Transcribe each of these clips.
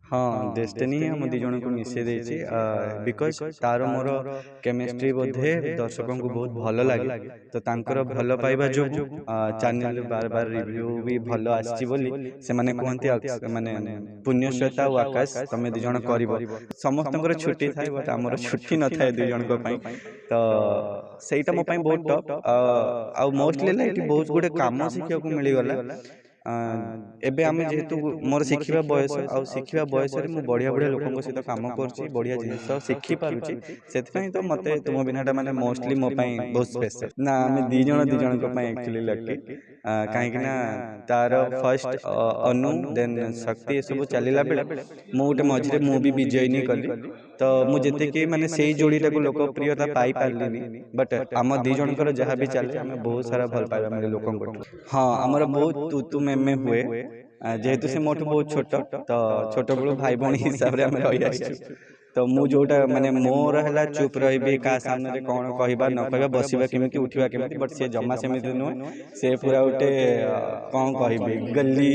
हाँ डेस्टिनी ही हम दी जन को मिसई देछि बिकज तार मोर केमिस्ट्री बोधे दर्शकों को बहुत भल लगे तो तांकर भल पाइबा जो चैनल बार बार रिव्यू भी भल आछि बोली से माने कहते माने पुण्यश्वेता और आकाश तमे दी जन करिवो समस्तଙ୍କର छुट्टी थाए बट हमर छुट्टी न थाए दुई जन को पई तो सेटा मो पई बहुत टफ आ मोस्टली लाइक बहुत गुडे काम शिखिया को मिली गला एबे आमे जेहेतु मोर शिखिबा बयस आ शिखिबा बयस रे मु बढ़िया बढ़िया लोकन सहित काम करछि बढ़िया जिनिस शिखि पारुछि सेति तो मते तुम बिनाटा माने मोस्टली मो पई बहुत स्पेशल ना आमे दी जन को पई एक्चुअली लकी काहे कि ना तार फर्स्ट अनु देन शक्ति सब चलिला बेले मु गोटे मझिरे मु भी विजय नहीं कली तो मु जेते कि माने सेही जोड़ीटा को लोकप्रियता पाई पारलिनी बट आम दी जनकर जहाँ भी चले आम बहुत सारा भल पाइबा मिले लोकन हाँ आमर बहुत तू में हुए जेहेतु से मोटू बहुत छोट तो छोट बड़ू भाई भौणी हिसाब से आम रही आसु तो मु जोटा माने मोर है चुप रही क्या सामने कौन कहवा न कहवा बसवा केमी उठा केमी बट सी जमा सेमती नुहे से पूरा गोटे कौन कह गली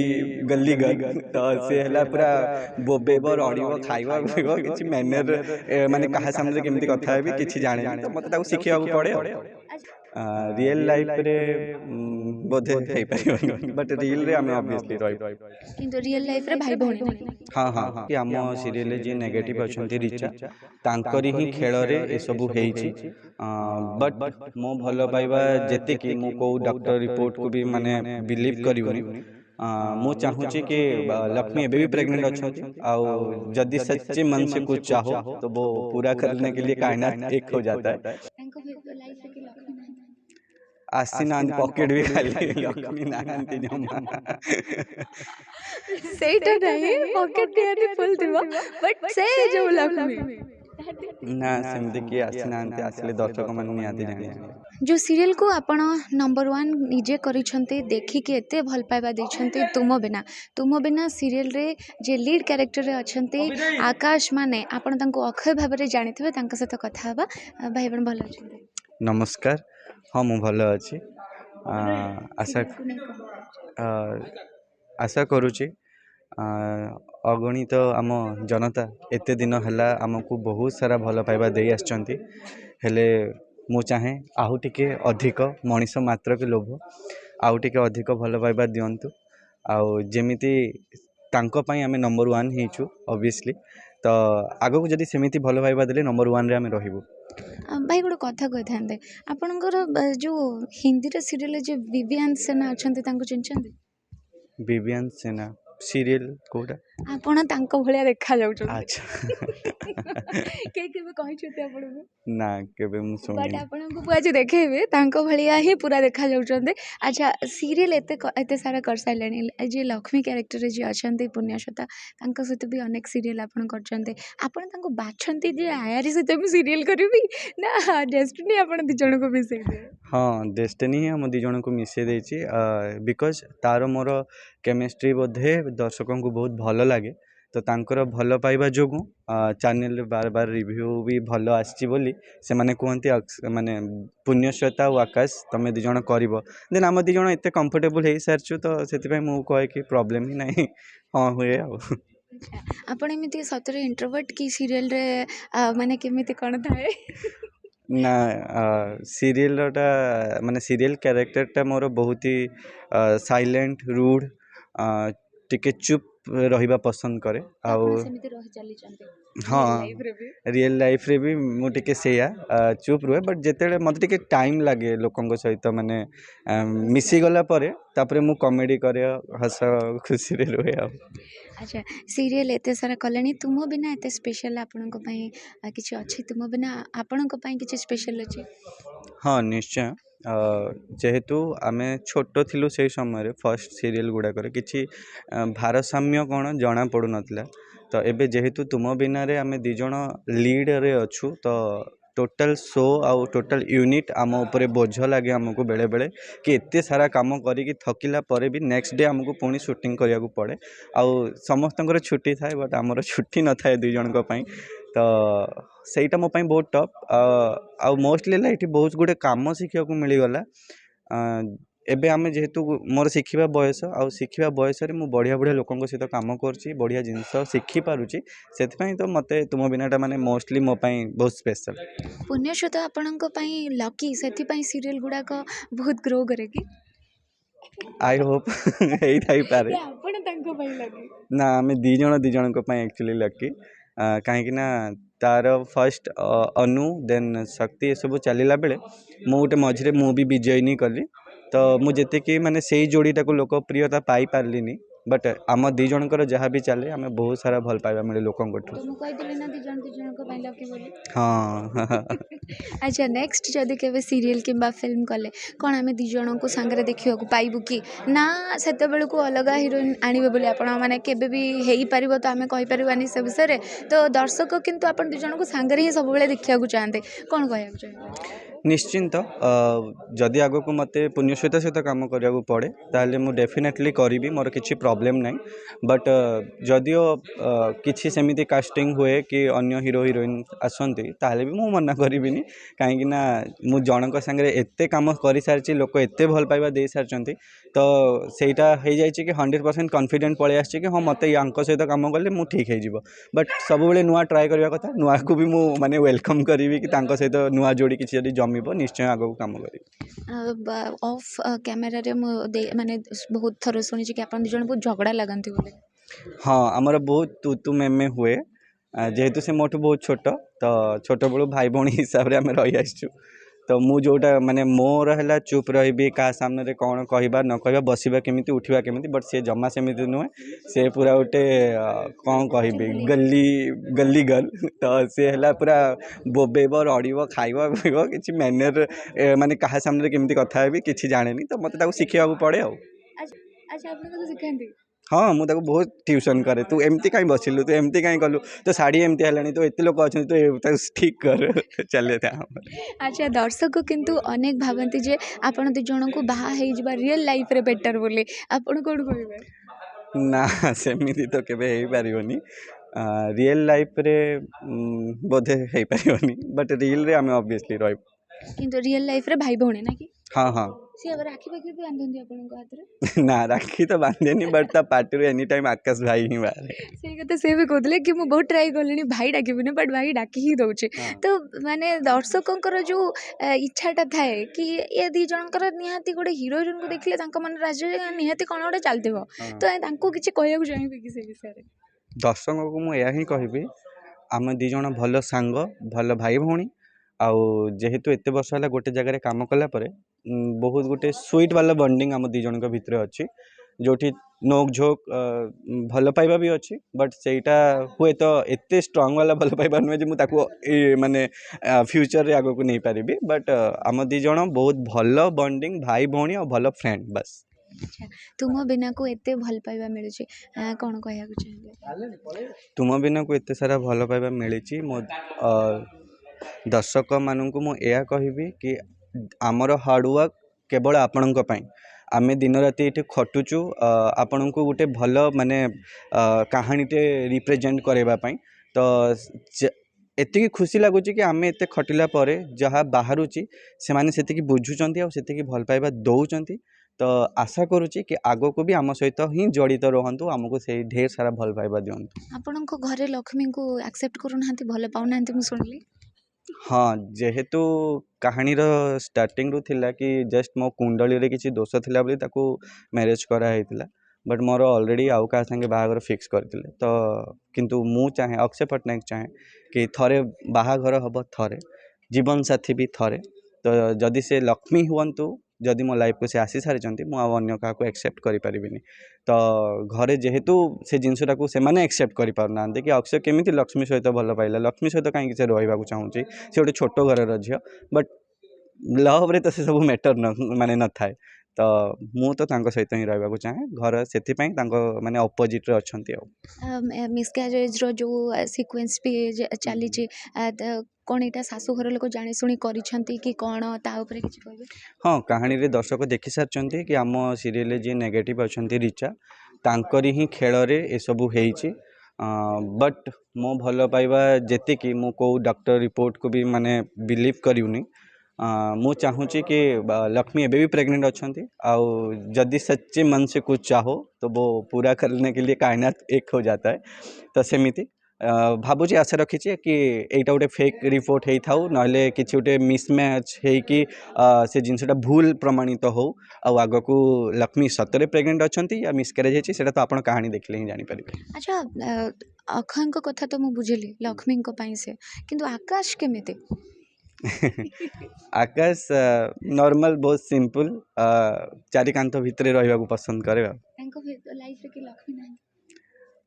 गली गल तो सी है पूरा बोबेब रड़ब खाइब कि मैनर माने क्या सामने केमी कथा कि जाने तो मत शिखा पड़े रियल लाइफ रे बोधे हे पारिबो बट रियल रे हमें ऑब्वियसली रही किंतु रियल लाइफ रे भाई भौणी हाँ हाँ कि आम सीरियल जे नेगेटिव अच्छा रिचा तांकरी ही खेल रे ए सब हेइची बट मो भल पाइबा जेते कि मो को डॉक्टर रिपोर्ट को भी माने बिलीव करिवनी मु चाहूँगी कि लक्ष्मी एबे भी प्रेग्नेंट अच्छा आउ जदि सच्चे मन से कुछ चाहो तो वो पूरा करने के लिए कायनात एक हो जाता है आसी ना पॉकेट भी खाली लक्ष्मी नांती जमा सेटा नहीं पॉकेट निहाती फुल थिबो बट से जो लक्ष्मी ना सेमते कि आसी नांती आसले दर्शक मन निहाती जाने जो सीरियल को आपण नंबर 1 निजे करिसंते देखि के एते भल पाइबा दैछंते तुम बिना सीरियल रे जे लीड कैरेक्टर रे अछंते आकाश माने आपण तांको अक्षय भाबरे रे जानिथिबे तांका सहित कथा हबा भाई बहन भल अछंते नमस्कार हाँ मु भल अछि आशा आशा करुछि अगणित आम जनता एते दिन हला आमको बहुत सारा भल पाइबा दे आछंती हेले मु चाहे आउ टिके अधिक मनीष मात्र के लोभ आउ टिके अधिक भल पाइबा दियंतु आउ जेमिति तांको पई आमे नंबर 1 हेचु ऑब्वियसली तो आगो जदि सेमिति भल पाइबा देले नंबर 1 रे आमे रहिबु भाई गोटे कथा कही था आपणकर जो हिंदी सीरियल जो विवियान सेना अच्छा चिन्हते विवियान सेना सीरियल कोटा आपण तांको भलिया देखा जाउ अच्छा के केबे कहि छते आपण ना केबे मु सुनि बट आपण को आज देखेबे तांको भलिया ही पूरा देखा जाउ अच्छा सीरियल एते सारा कर साइलेनी जे लक्ष्मी कैरेक्टर जे अछंती पुण्यश्वेता तांको सहित भी अनेक सीरियल आपण करचंते आपण तांको बाछंती जे आयारी सहित भी सीरियल करबी ना डेस्टिनी आपण दि जण को मिसई दे हाँ डेस्टिनी ही हम दी जन को मिसई देछि बिकज तार मोर केमिस्ट्री बोधे दर्शकों को बहुत भल लगे तो तांकर भल पाइबा जो चैनल बार बार रिव्यू भी भल आछि बोली से माने कहते माने पुण्यश्वेता और आकाश तमे दी जन करिवो देन आम दी जन एते कंफर्टेबल हे सारछु तो सेति मु कहे कि प्रॉब्लम ही नहीं हाँ हुए आ आपण एमिति सतरे इंट्रोवर्ट की सीरियल रे माने केमिति कोन थाए ना सीरियल माने सीरियल कैरेक्टर मोर बहुत ही साइलेंट रूड टिके चुप रहिबा पसंद करे हाँ रियल लाइफ रे भी मुझे सेया चुप रुहे बट जिते मत टे टाइम लगे लोकों सहित माने मिसी गला परे तापरे मु कॉमेडी करे हस खुशी रे रुहे अच्छा सीरियल एते सारा कलेनी तुम बिना एते स्पेशल आपन को पई किछि अछि तुम बिना आपन को पई किछि स्पेशल अछि हाँ निश्चय जेहेतु आमे छोट थिलु से समय फर्स्ट सीरियल गुड़ा करे किछि भारसाम्य कौन जना पड़ू नथिला तो एबे जेहेतु तुम बिना रे आमे दी जण लीड रे अछु तो टोटल शो आउ टोटल यूनिट आम उपरे बोझ लगे आमको बेले बेले कि एते सारा काम करी थकिला परे भी नेक्स्ट डे आमको पुणी शूटिंग करिया को पड़े आउ समस्तंकर छुट्टी थाए बट आमर छुट्टी न थाए दुई जन पई तो सेटा मो पई बहुत टफ आ मोस्टली लाइट बहुत गुडे काम शिखिया को मिली गला ଏବେ ଆମେ ଯେହେତୁ ମୋର ଶିଖିବା ବୟସ ଆଉ ଶିଖିବା ବୟସରେ ମୁଁ ବଢ଼ିଆ ବଢ଼ିଆ ଲୋକଙ୍କ ସହିତ କାମ କରୁଛି ବଢ଼ିଆ ଜିନିଷ ଶିଖିପାରୁଛି ସେଥିପାଇଁ ତ ମୋତେ ତୁମ ବିନାଟା ମାନେ ମୋଷ୍ଟଲି ମୋ ପାଇଁ ବହୁତ ସ୍ପେଶାଲ। ପୁଣ୍ୟଶ୍ରୋତ ଆପଣଙ୍କ ପାଇଁ ଲକି ସେଥିପାଇଁ ସିରିଏଲ ଗୁଡ଼ାକ ବହୁତ ଗ୍ରୋ କରେ କି? ଆଇ ହୋପ୍ ହେଇଥାଇପାରେ। ନା ଆପଣ ତାଙ୍କ ପାଇଁ ଲକି? ନା ଆମେ ଦି ଜଣଙ୍କ ପାଇଁ ଆକ୍ଚୁଆଲି ଲକି କାହିଁକି ନା ତାର ଫାର୍ଷ୍ଟ ଅନୁ ଦେନ୍ ଶକ୍ତି ଏସବୁ ଚାଲିଲା ବେଳେ ମୁଁ ଗୋଟେ ମଝିରେ ମୁଁ ବି ବିଜୟିନୀ କଲି ତ ମୁଁ ଯେତିକି ମାନେ ସେଇ ଯୋଡ଼ିଟାକୁ ଲୋକପ୍ରିୟତା ପାଇପାରିଲିନି ବଟ୍ ଆମ ଦି ଜଣଙ୍କର ଯାହା ବି ଚାଲେ ଆମେ ବହୁତ ସାରା ଭଲ ପାଇବା ମିଳେ ଲୋକଙ୍କଠୁ। ତ ମୁଁ କହିଥିଲି ନା ଦି ଜଣଙ୍କ ପାଇଁ ଲକି ବୋଲି। ହଁ ଆଚ୍ଛା ନେକ୍ସଟ ଯଦି କେବେ ସିରିଏଲ କିମ୍ବା ଫିଲ୍ମ କଲେ କ'ଣ ଆମେ ଦି ଜଣଙ୍କୁ ସାଙ୍ଗରେ ଦେଖିବାକୁ ପାଇବୁ କି? ନା ସେତେବେଳକୁ ଅଲଗା ହିରୋଇନ ଆଣିବେ ବୋଲି ଆପଣ ମାନେ କେବେ ବି ହେଇପାରିବ ତ ଆମେ କହିପାରିବାନି ସେ ବିଷୟରେ ତ ଦର୍ଶକ କିନ୍ତୁ ଆପଣ ଦି ଜଣଙ୍କୁ ସାଙ୍ଗରେ ହିଁ ସବୁବେଳେ ଦେଖିବାକୁ ଚାହାନ୍ତି କ'ଣ କହିବାକୁ ଚାହିଁବେ? ନିଶ୍ଚିନ୍ତ ଯଦି ଆଗକୁ ମୋତେ ପୁଣ୍ୟଶ୍ଵେତା ସହିତ କାମ କରିବାକୁ ପଡ଼େ ତାହେଲେ ମୁଁ ଡେଫିନେଟଲି କରିବି ମୋର କିଛି ପ୍ରୋବ୍ଲେମ୍ ନାହିଁ ବଟ୍ ଯଦିଓ କିଛି ସେମିତି କାଷ୍ଟିଂ ହୁଏ କି ଅନ୍ୟ ହିରୋ ହିରୋଇନ୍ ଆସନ୍ତି ତାହେଲେ ବି ମୁଁ ମନା କରିବିନି କାହିଁକିନା ମୁଁ ଜଣଙ୍କ ସାଙ୍ଗରେ ଏତେ କାମ କରିସାରିଛି ଲୋକ ଏତେ ଭଲ ପାଇବା ଦେଇସାରିଛନ୍ତି ତ ସେଇଟା ହେଇଯାଇଛି କି 100% କନଫିଡେଣ୍ଟ ପଳେଇ ଆସିଛି କି ହଁ ମୋତେ ୟାଙ୍କ ସହିତ କାମ କଲେ ମୁଁ ଠିକ୍ ହେଇଯିବ ବଟ୍ ସବୁବେଳେ ନୂଆ ଟ୍ରାଏ କରିବା କଥା ନୂଆକୁ ବି ମୁଁ ମାନେ ୱେଲକମ୍ କରିବି କି ତାଙ୍କ ସହିତ ନୂଆ ଯୋଡ଼ି କିଛି ଯଦି ଜମିବ ନିଶ୍ଚୟ ଆଗକୁ କାମ କରିବି। ଅଫ୍ କ୍ୟାମେରାରେ ମୁଁ ମାନେ ବହୁତ ଥର ଶୁଣିଛି କି ଆପଣ ଦି ଜଣ ବହୁତ ଝଗଡ଼ା ଲାଗନ୍ତି ବୋଲି। ହଁ ଆମର ବହୁତ ତୁ ତୁ ମେ ହୁଏ ଯେହେତୁ ସେ ମୋଠୁ ବହୁତ ଛୋଟ ତ ଛୋଟବେଳୁ ଭାଇ ଭଉଣୀ ହିସାବରେ ଆମେ ରହିଆସିଛୁ ତ ମୁଁ ଯେଉଁଟା ମାନେ ମୋର ହେଲା ଚୁପ୍ ରହିବି କାହା ସାମ୍ନାରେ କ'ଣ କହିବା ନ କହିବା ବସିବା କେମିତି ଉଠିବା କେମିତି ବଟ୍ ସେ ଜମା ସେମିତି ନୁହେଁ ସେ ପୁରା ଗୋଟେ କ'ଣ କହିବି ଗଲି ଗଲି ଗର୍ଲ ତ ସେ ହେଲା ପୁରା ବୋବେଇବ ରଡ଼ିବ ଖାଇବ ପିଇବ କିଛି ମ୍ୟାନର ମାନେ କାହା ସାମ୍ନାରେ କେମିତି କଥା ହେବି କିଛି ଜାଣେନି ତ ମୋତେ ତାକୁ ଶିଖିବାକୁ ପଡ଼େ ଆଉ। ଆଚ୍ଛା ଆପଣ ତାକୁ ଶିଖାନ୍ତି? ହଁ ମୁଁ ତାକୁ ବହୁତ ଟ୍ୟୁସନ୍ କରେ ତୁ ଏମିତି କାହିଁ ବସିଲୁ ତୁ ଏମିତି କାହିଁ କଲୁ ତୋ ଶାଢ଼ୀ ଏମିତି ହେଲାଣି ତୁ ଏତେ ଲୋକ ଅଛନ୍ତି ତୁ ତାକୁ ଠିକ୍ କର ଚାଲେ ତା ଆଚ୍ଛା ଦର୍ଶକ କିନ୍ତୁ ଅନେକ ଭାବନ୍ତି ଯେ ଆପଣ ଦି ଜଣଙ୍କୁ ବାହା ହେଇଯିବା ରିଅଲ ଲାଇଫରେ ବେଟର ବୋଲି ଆପଣ କ'ଣ କହିବେ? ନା ସେମିତି ତ କେବେ ହେଇପାରିବନି ରିଏଲ ଲାଇଫରେ ବୋଧେ ହେଇପାରିବନି ବଟ୍ ରିଏଲରେ ଆମେ ଅବଭିୟସଲି ରହିବୁ। କିନ୍ତୁ ରିଅଲ ଲାଇଫରେ ଭାଇ ଭଉଣୀ ନା କି? ହଁ ହଁ ସିଏ ଏବେ ରାକ୍ଷୀ ପାଖି ବି ବାନ୍ଧନ୍ତି ଆପଣଙ୍କ ହାତରେ? ନା ରାକ୍ଷୀ ତ ବାନ୍ଧେନି ବଟ୍ ତା ପାଟିରୁ ଏନି ଟାଇମ୍ ଆକାଶ ଭାଇ ହିଁ ବାହାରେ। ସେଇ କଥା ସେ ବି କହୁଥିଲେ କି ମୁଁ ବହୁତ ଟ୍ରାଏ କଲିଣି ଭାଇ ଡାକିବିନି ବଟ୍ ଭାଇ ଡାକି ହିଁ ଦେଉଛି ତ ମାନେ ଦର୍ଶକଙ୍କର ଯେଉଁ ଇଚ୍ଛାଟା ଥାଏ କି ଏ ଦି ଜଣଙ୍କର ନିହାତି ଗୋଟେ ହିରୋ ହିରୋଇନକୁ ଦେଖିଲେ ତାଙ୍କ ମନରେ ରାଜ୍ୟ ନିହାତି କ'ଣ ଗୋଟେ ଚାଲିଥିବ ତ ତାଙ୍କୁ କିଛି କହିବାକୁ ଚାହିଁବେ କି ସେ ବିଷୟରେ? ଦର୍ଶକଙ୍କୁ ମୁଁ ଏହା ହିଁ କହିବି ଆମେ ଦି ଜଣ ଭଲ ସାଙ୍ଗ ଭଲ ଭାଇ ଭଉଣୀ ଆଉ ଯେହେତୁ ଏତେ ବର୍ଷ ହେଲା ଗୋଟେ ଜାଗାରେ କାମ କଲା ପରେ ବହୁତ ଗୋଟେ ସୁଇଟ୍ ବାଲା ବଣ୍ଡିଙ୍ଗ ଆମ ଦି ଜଣଙ୍କ ଭିତରେ ଅଛି ଯେଉଁଠି ନୋକ୍ ଝୋକ୍ ଭଲ ପାଇବା ବି ଅଛି ବଟ୍ ସେଇଟା ହୁଏତ ଏତେ ଷ୍ଟ୍ରଙ୍ଗ ବାଲା ଭଲ ପାଇବା ନୁହେଁ ଯେ ମୁଁ ତାକୁ ମାନେ ଫ୍ୟୁଚରରେ ଆଗକୁ ନେଇପାରିବି ବଟ୍ ଆମ ଦି ଜଣ ବହୁତ ଭଲ ବଣ୍ଡିଙ୍ଗ ଭାଇ ଭଉଣୀ ଆଉ ଭଲ ଫ୍ରେଣ୍ଡ ବାସ୍। ଆଚ୍ଛା ତୁମ ବିନାକୁ ଏତେ ଭଲ ପାଇବା ମିଳୁଛି କ'ଣ କହିବାକୁ ଚାହିଁବେ? ତୁମ ବିନାକୁ ଏତେ ସାରା ଭଲ ପାଇବା ମିଳିଛି ମୋ ଦର୍ଶକମାନଙ୍କୁ ମୁଁ ଏହା କହିବି କି ଆମର ହାର୍ଡ଼ୱାର୍କ କେବଳ ଆପଣଙ୍କ ପାଇଁ ଆମେ ଦିନ ରାତି ଏଠି ଖଟୁଛୁ ଆପଣଙ୍କୁ ଗୋଟେ ଭଲ ମାନେ କାହାଣୀଟେ ରିପ୍ରେଜେଣ୍ଟ କରାଇବା ପାଇଁ ତ ଏତିକି ଖୁସି ଲାଗୁଛି କି ଆମେ ଏତେ ଖଟିଲା ପରେ ଯାହା ବାହାରୁଛି ସେମାନେ ସେତିକି ବୁଝୁଛନ୍ତି ଆଉ ସେତିକି ଭଲ ପାଇବା ଦେଉଛନ୍ତି ତ ଆଶା କରୁଛି କି ଆଗକୁ ବି ଆମ ସହିତ ହିଁ ଜଡ଼ିତ ରୁହନ୍ତୁ ଆମକୁ ସେଇ ଢେର ସାରା ଭଲ ପାଇବା ଦିଅନ୍ତୁ। ଆପଣଙ୍କ ଘରେ ଲକ୍ଷ୍ମୀଙ୍କୁ ଆକ୍ସେପ୍ଟ କରୁନାହାନ୍ତି ଭଲ ପାଉନାହାନ୍ତି ମୁଁ ଶୁଣିଲି। ହଁ ଯେହେତୁ କାହାଣୀର ଷ୍ଟାର୍ଟିଂରୁ ଥିଲା କି ଜଷ୍ଟ ମୋ କୁଣ୍ଡଳୀରେ କିଛି ଦୋଷ ଥିଲା ବୋଲି ତାକୁ ମ୍ୟାରେଜ୍ କରାହେଇଥିଲା ବଟ୍ ମୋର ଅଲରେଡ଼ି ଆଉ କାହା ସାଙ୍ଗେ ବାହାଘର ଫିକ୍ସ କରିଥିଲେ ତ କିନ୍ତୁ ମୁଁ ଚାହେଁ ଅକ୍ଷୟ ପଟ୍ଟନାୟକ ଚାହେଁ କି ଥରେ ବାହାଘର ହେବ ଥରେ ଜୀବନସାଥୀ ବି ଥରେ ତ ଯଦି ସେ ଲକ୍ଷ୍ମୀ ହୁଅନ୍ତୁ ଯଦି ମୋ ଲାଇଫକୁ ସେ ଆସି ସାରିଛନ୍ତି ମୁଁ ଆଉ ଅନ୍ୟ କାହାକୁ ଆକ୍ସେପ୍ଟ କରିପାରିବିନି ତ ଘରେ ଯେହେତୁ ସେ ଜିନିଷଟାକୁ ସେମାନେ ଆକ୍ସେପ୍ଟ କରିପାରୁନାହାନ୍ତି କି ଅକ୍ଷୟ କେମିତି ଲକ୍ଷ୍ମୀ ସହିତ ଭଲ ପାଇଲା ଲକ୍ଷ୍ମୀ ସହିତ କାହିଁକି ସେ ରହିବାକୁ ଚାହୁଁଛି ସେ ଗୋଟେ ଛୋଟ ଘରର ଝିଅ ବଟ୍ ଲଭ୍ରେ ତ ସେ ସବୁ ମ୍ୟାଟର୍ ମାନେ ନଥାଏ ତ ମୁଁ ତ ତାଙ୍କ ସହିତ ହିଁ ରହିବାକୁ ଚାହେଁ ଘର ସେଥିପାଇଁ ତାଙ୍କ ମାନେ ଅପୋଜିଟ୍ରେ ଅଛନ୍ତି ଆଉ। ମିସ୍କ୍ୟାରେଜ୍ର ଯେଉଁ ସିକ୍ୱେନ୍ସ ବି ଚାଲିଛି କ'ଣ ଏଇଟା ଶାଶୁଘର ଲୋକ ଜାଣିଶୁଣି କରିଛନ୍ତି କି କ'ଣ ତା ଉପରେ କିଛି କହିବେ? ହଁ କାହାଣୀରେ ଦର୍ଶକ ଦେଖିସାରିଛନ୍ତି କି ଆମ ସିରିଏଲରେ ଯିଏ ନେଗେଟିଭ୍ ଅଛନ୍ତି ରିଚା ତାଙ୍କରି ହିଁ ଖେଳରେ ଏସବୁ ହେଇଛି ବଟ୍ ମୋ ଭଲ ପାଇବା ଯେତିକି ମୁଁ କେଉଁ ଡକ୍ଟର ରିପୋର୍ଟକୁ ବି ମାନେ ବିଲିଭ୍ କରିବୁନି ମୁଁ ଚାହୁଁଛି कि लक्ष्मी एबे भी प्रेग्नेंट अच्छी आउ जदि सच्चे मन से कुछ चाहो तो वो पूरा करने के लिए कायनात एक हो जाता है तो सेमिति भावुची आशा रखी कि एटा गोटे फेक रिपोर्ट होई थाउ नहले किछि गोटे मिसमैच हेकि से जिनसटा भूल प्रमाणित हो आउ आगकू लक्ष्मी सतरे प्रेग्नेंट अच्छी या मिसक्यारेज होइछि सेटा तो आपण कहानी देखले ही जानि पारिबे। अच्छा अक्षयଙ୍କ କଥା ତ ମୁଁ ବୁଝିଲି ଲକ୍ଷ୍ମୀଙ୍କ ପାଇଁ ସେ କିନ୍ତୁ ଆକାଶ କେମିତି आकाश नॉर्मल बहुत सिंपल चारि कांथ भितर रहिबा पसंद करे ତାଙ୍କ ଲାଇଫରେ କି ଲକ୍ଷ୍ମୀ ନାହିଁ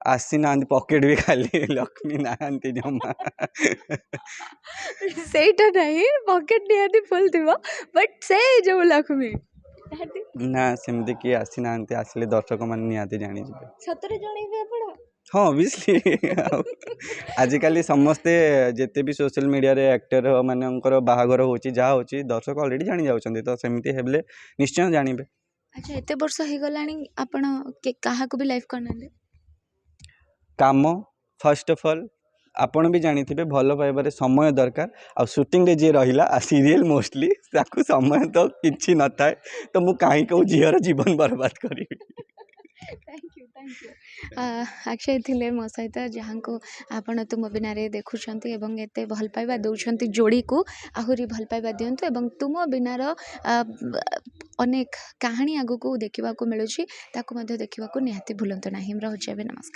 आसी ना पॉकेट भी खाली लक्ष्मी नाहांती जमा ସେଇଟା ନାହିଁ ପକେଟ ନିହାତି ଫୁଲ୍ ଥିବ ବଟ୍ ସେ ଯୋଉ ଲକ୍ଷ୍ମୀ ना सेमती किए आसी ना आसिले दर्शक मान निहाती जानी जिबे ସତରେ ଜଣେଇବେ ଆପଣ हाँ ऑब्वियसली आजिकल समस्ते जिते भी सोशल मीडिया रे एक्टर मानकर बाहागर होची जहाँ होची दर्शक ऑलरेडी जानी जाउछन्ती तो सेमती हेबले निश्चय जानिबे। अच्छा एते वर्ष हे गलानी आपण काहाको भी लाइफ करनांदे काम फर्स्ट ऑफ ऑल आपण भी जानी थे भल पाइबार समय दरकार आ शूटिंग रे जे रहिला आ सीरियल मोस्टली ताकू समय तो किछि न थाए तो मु काहे को झीर जीवन बर्बाद करी। थैंक यू अक्षय थिले मो सहित जहाँ को आपण तुम बिना देखुंत एवं एते भल पाइबा दौरान जोड़ी को आहुरी भल पाइबा दिंतु एवं तुम बिनार अनेक कहानी आगू को देखा मिलूँ ताकू देखा निहाती भूलु ना। रहुछि नमस्कार।